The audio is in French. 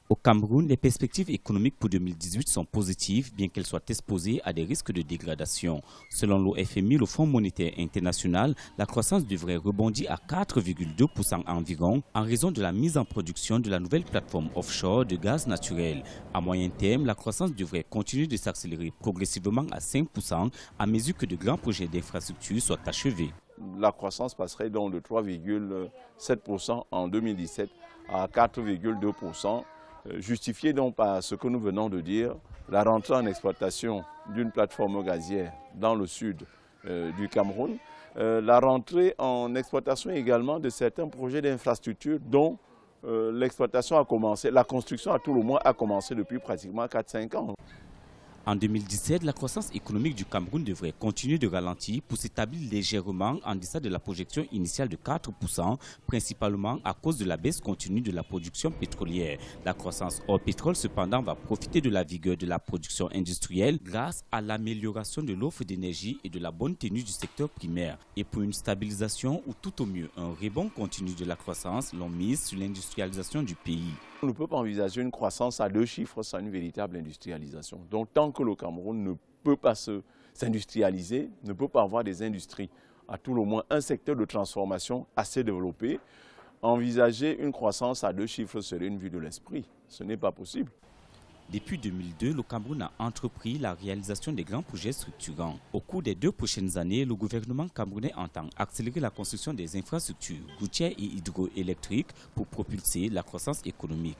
Au Cameroun, les perspectives économiques pour 2018 sont positives, bien qu'elles soient exposées à des risques de dégradation. Selon l'OFMI, le Fonds monétaire international, la croissance devrait rebondir à 4,2% environ en raison de la mise en production de la nouvelle plateforme offshore de gaz naturel. À moyen terme, la croissance devrait continuer de s'accélérer progressivement à 5% à mesure que de grands projets d'infrastructure soient achevés. La croissance passerait donc de 3,7% en 2017 à 4,2%. Justifié donc par ce que nous venons de dire, la rentrée en exploitation d'une plateforme gazière dans le sud du Cameroun, la rentrée en exploitation également de certains projets d'infrastructure dont l'exploitation a commencé, la construction à tout le moins a commencé depuis pratiquement 4-5 ans. En 2017, la croissance économique du Cameroun devrait continuer de ralentir pour s'établir légèrement en deçà de la projection initiale de 4%, principalement à cause de la baisse continue de la production pétrolière. La croissance hors pétrole, cependant, va profiter de la vigueur de la production industrielle grâce à l'amélioration de l'offre d'énergie et de la bonne tenue du secteur primaire. Et pour une stabilisation ou tout au mieux un rebond continu de la croissance, l'on mise sur l'industrialisation du pays. On ne peut pas envisager une croissance à 2 chiffres sans une véritable industrialisation. Donc tant que le Cameroun ne peut pas s'industrialiser, ne peut pas avoir des industries, à tout le moins un secteur de transformation assez développé, envisager une croissance à 2 chiffres serait une vue de l'esprit. Ce n'est pas possible. Depuis 2002, le Cameroun a entrepris la réalisation des grands projets structurants. Au cours des 2 prochaines années, le gouvernement camerounais entend accélérer la construction des infrastructures routières et hydroélectriques pour propulser la croissance économique.